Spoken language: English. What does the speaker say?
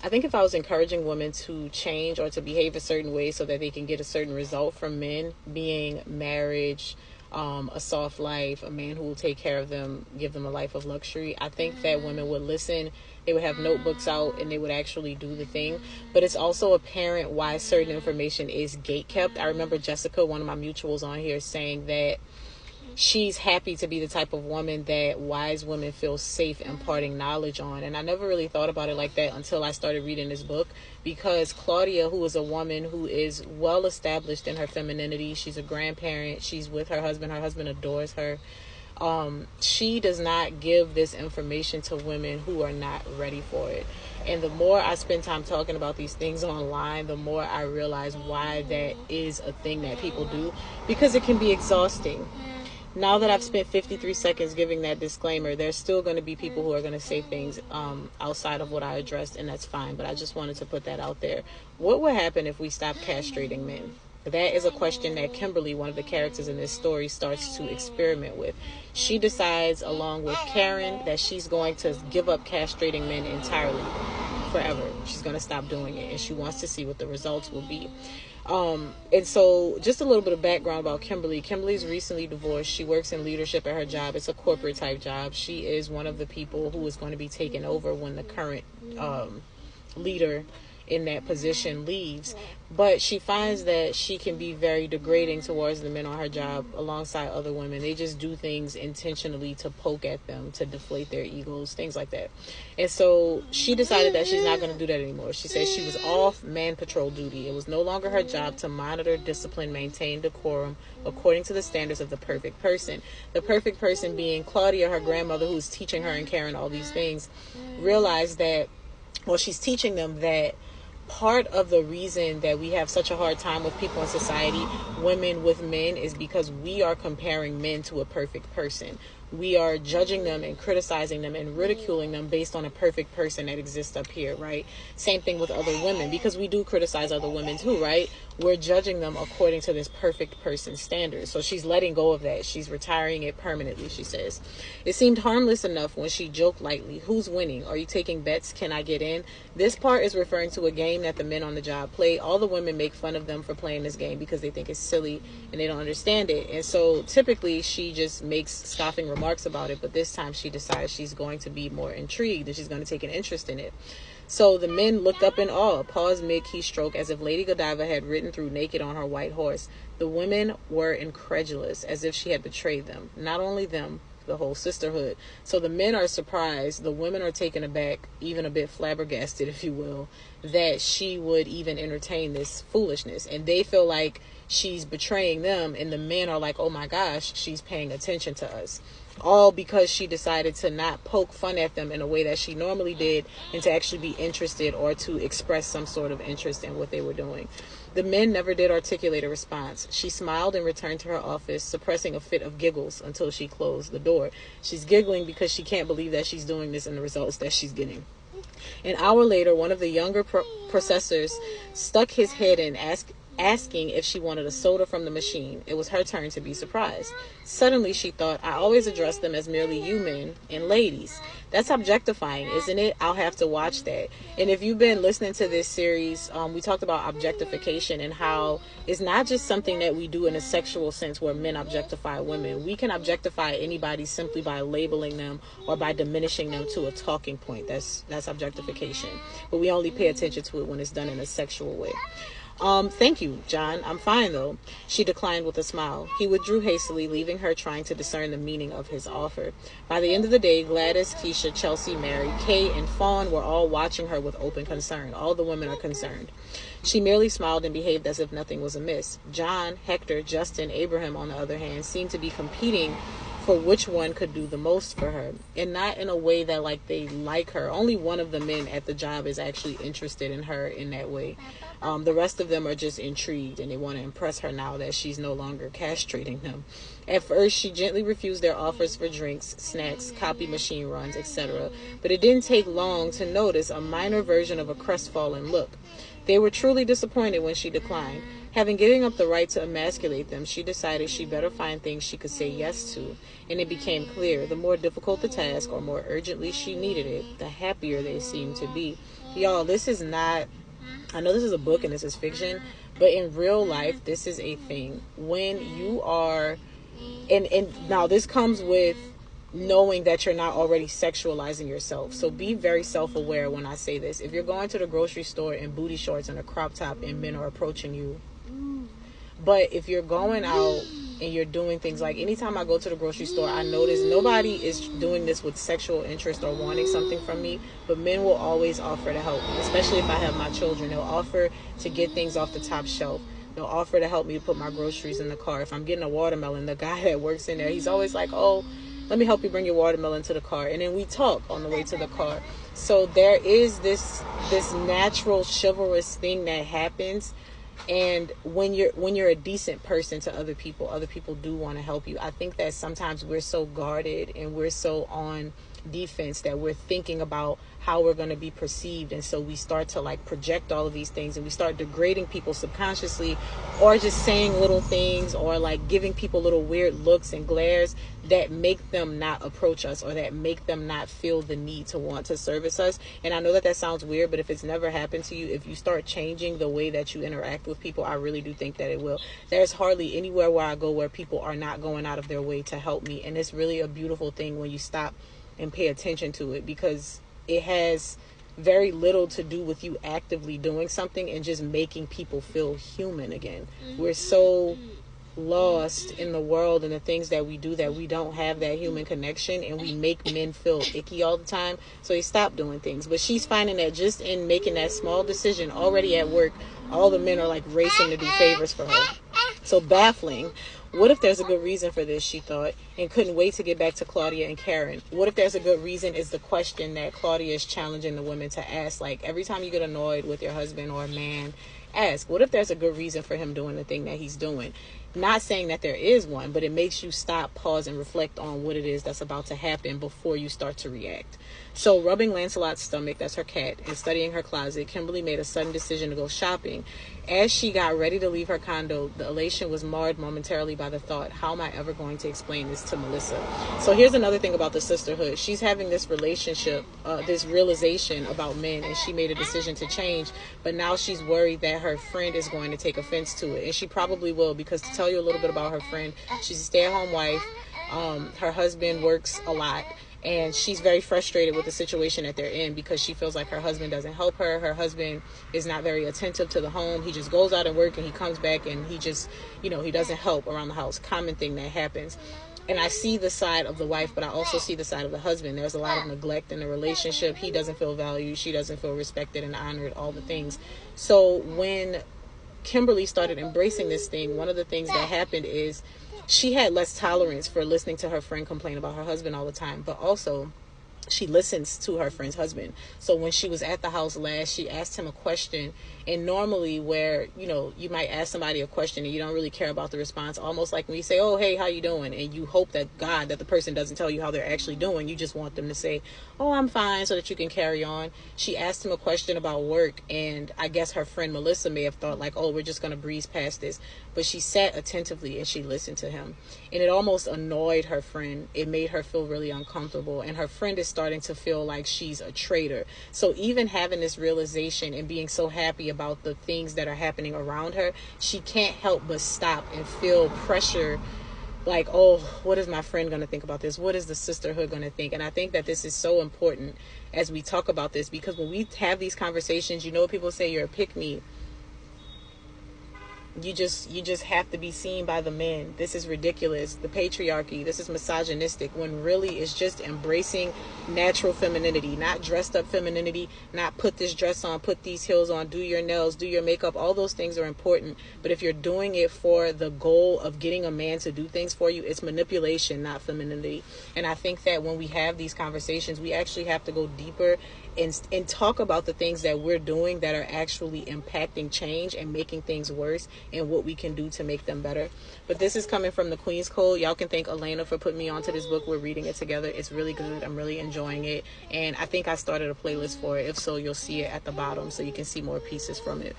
I think if I was encouraging women to change or to behave a certain way so that they can get a certain result from men, being marriage, a soft life, a man who will take care of them, give them a life of luxury, I think that women would listen. They would have notebooks out and they would actually do the thing. But it's also apparent why certain information is gatekept. I remember Jessica, one of my mutuals on here, saying that she's happy to be the type of woman that wise women feel safe imparting knowledge on. And I never really thought about it like that until I started reading this book, because Claudia, who is a woman who is well established in her femininity, she's a grandparent, she's with her husband adores her. She does not give this information to women who are not ready for it. And the more I spend time talking about these things online, the more I realize why that is a thing that people do, because it can be exhausting. Now that I've spent 53 seconds giving that disclaimer, there's still going to be people who are going to say things outside of what I addressed, and that's fine. But I just wanted to put that out there. What would happen if we stopped castrating men? That is a question that Kimberly, one of the characters in this story, starts to experiment with. She decides, along with Karen, that she's going to give up castrating men entirely, forever. She's going to stop doing it, and she wants to see what the results will be. And so just a little bit of background about Kimberly. Kimberly's recently divorced. She works in leadership at her job. It's a corporate type job. She is one of the people who is going to be taken over when the current leader in that position leaves. But she finds that she can be very degrading towards the men on her job alongside other women. They just do things intentionally to poke at them, to deflate their egos, things like that. And so she decided that she's not going to do that anymore. She said she was off man patrol duty. It was no longer her job to monitor, discipline, maintain decorum according to the standards of the perfect person. The perfect person being Claudia, her grandmother, who's teaching her and Karen all these things, realized that, well, she's teaching them that part of the reason that we have such a hard time with people in society, women with men, is because we are comparing men to a perfect person. We are judging them and criticizing them and ridiculing them based on a perfect person that exists up here, right? Same thing with other women, because we do criticize other women too, right? We're judging them according to this perfect person standard. So she's letting go of that. She's retiring it permanently, she says. It seemed harmless enough when she joked lightly, "Who's winning? Are you taking bets? Can I get in?" This part is referring to a game that the men on the job play. All the women make fun of them for playing this game because they think it's silly and they don't understand it. And so typically she just makes scoffing remarks about it, but this time she decides she's going to be more intrigued and she's going to take an interest in it. So the men looked up in awe, paused mid-keystroke as if Lady Godiva had ridden through naked on her white horse. The women were incredulous, as if she had betrayed them. Not only them, the whole sisterhood. So the men are surprised, the women are taken aback, even a bit flabbergasted, if you will, that she would even entertain this foolishness. And they feel like she's betraying them, and the men are like, oh my gosh, she's paying attention to us. All because she decided to not poke fun at them in a way that she normally did, and to actually be interested or to express some sort of interest in what they were doing. The men never did articulate a response. She smiled and returned to her office, suppressing a fit of giggles until she closed the door. She's giggling because she can't believe that she's doing this and the results that she's getting. An hour later, one of the younger processors stuck his head in, asking if she wanted a soda from the machine. It was her turn to be surprised. Suddenly she thought, I always address them as merely you men and ladies. That's objectifying, isn't it? I'll have to watch that. And if you've been listening to this series, we talked about objectification and how it's not just something that we do in a sexual sense where men objectify women. We can objectify anybody simply by labeling them or by diminishing them to a talking point. That's objectification. But we only pay attention to it when it's done in a sexual way. Thank you, John. I'm fine, though. She declined with a smile. He withdrew hastily, leaving her trying to discern the meaning of his offer. By the end of the day, Gladys, Keisha, Chelsea, Mary, Kay, and Fawn were all watching her with open concern. All the women are concerned. She merely smiled and behaved as if nothing was amiss. John, Hector, Justin, Abraham, on the other hand, seemed to be competing for which one could do the most for her, and not in a way that like they like her. Only one of the men at the job is actually interested in her in that way. The rest of them are just intrigued and they want to impress her now that she's no longer castrating them. At first, she gently refused their offers for drinks, snacks, copy machine runs, etc. But it didn't take long to notice a minor version of a crestfallen look. They were truly disappointed when she declined. Having given up the right to emasculate them, she decided she better find things she could say yes to. And it became clear, the more difficult the task or more urgently she needed it, the happier they seemed to be. Y'all, this is not, I know this is a book and this is fiction, but in real life, this is a thing. When you are, and now this comes with knowing that you're not already sexualizing yourself. So be very self-aware when I say this. If you're going to the grocery store in booty shorts and a crop top and men are approaching you, but if you're going out and you're doing things like, anytime I go to the grocery store, I notice nobody is doing this with sexual interest or wanting something from me, but men will always offer to help me, especially if I have my children. They'll offer to get things off the top shelf. They'll offer to help me to put my groceries in the car. If I'm getting a watermelon, the guy that works in there, he's always like, oh, let me help you bring your watermelon to the car. And then we talk on the way to the car. So there is this natural chivalrous thing that happens. And when you're a decent person to other people do want to help you. I think that sometimes we're so guarded and we're so on defense that we're thinking about how we're going to be perceived, and so we start to like project all of these things, and we start degrading people subconsciously, or just saying little things, or like giving people little weird looks and glares that make them not approach us, or that make them not feel the need to want to service us. And I know that sounds weird, but if it's never happened to you, if you start changing the way that you interact with people, I really do think that it will. There's hardly anywhere where I go where people are not going out of their way to help me, and it's really a beautiful thing when you stop and pay attention to it, because it has very little to do with you actively doing something and just making people feel human again. We're so lost in the world and the things that we do that we don't have that human connection, and we make men feel icky all the time, so they stop doing things. But she's finding that just in making that small decision already at work, all the men are like racing to do favors for her. So baffling. What if there's a good reason for this, she thought, and couldn't wait to get back to Claudia and Karen. What if there's a good reason is the question that Claudia is challenging the women to ask. Like, every time you get annoyed with your husband or a man, ask, what if there's a good reason for him doing the thing that he's doing? Not saying that there is one, but it makes you stop, pause, and reflect on what it is that's about to happen before you start to react. So rubbing Lancelot's stomach, that's her cat, and studying her closet, Kimberly made a sudden decision to go shopping. As she got ready to leave her condo, the elation was marred momentarily by the thought, how am I ever going to explain this to Melissa? So here's another thing about the sisterhood. She's having this relationship, this realization about men, and she made a decision to change, but now she's worried that her friend is going to take offense to it. And she probably will, because to tell you a little bit about her friend, she's a stay-at-home wife. Her husband works a lot. And she's very frustrated with the situation that they're in, because she feels like her husband doesn't help her. Her husband is not very attentive to the home. He just goes out and work, and he comes back, and he just, he doesn't help around the house. Common thing that happens. And I see the side of the wife, but I also see the side of the husband. There's a lot of neglect in the relationship. He doesn't feel valued. She doesn't feel respected and honored, all the things. So when Kimberly started embracing this thing, one of the things that happened is she had less tolerance for listening to her friend complain about her husband all the time, but also she listens to her friend's husband. So when she was at the house last, she asked him a question, and normally where, you might ask somebody a question and you don't really care about the response, almost like when you say, oh, hey, how you doing? And you hope that the person doesn't tell you how they're actually doing. You just want them to say, oh, I'm fine, so that you can carry on. She asked him a question about work, and I guess her friend Melissa may have thought like, oh, we're just going to breeze past this. But she sat attentively and she listened to him. And it almost annoyed her friend. It made her feel really uncomfortable. And her friend is starting to feel like she's a traitor. So even having this realization and being so happy about the things that are happening around her, she can't help but stop and feel pressure. Like, oh, what is my friend going to think about this? What is the sisterhood going to think? And I think that this is so important as we talk about this, because when we have these conversations, people say you're a pick-me. You just have to be seen by the men. This is ridiculous. The patriarchy, this is misogynistic, when really it's just embracing natural femininity, not dressed up femininity, not put this dress on, put these heels on, do your nails, do your makeup. All those things are important. But if you're doing it for the goal of getting a man to do things for you, it's manipulation, not femininity. And I think that when we have these conversations, we actually have to go deeper and talk about the things that we're doing that are actually impacting change and making things worse, and what we can do to make them better. But this is coming from the Queen's Code. Y'all can thank Elena for putting me onto this book. We're reading it together. It's really good. I'm really enjoying it. And I think I started a playlist for it. If so, you'll see it at the bottom so you can see more pieces from it.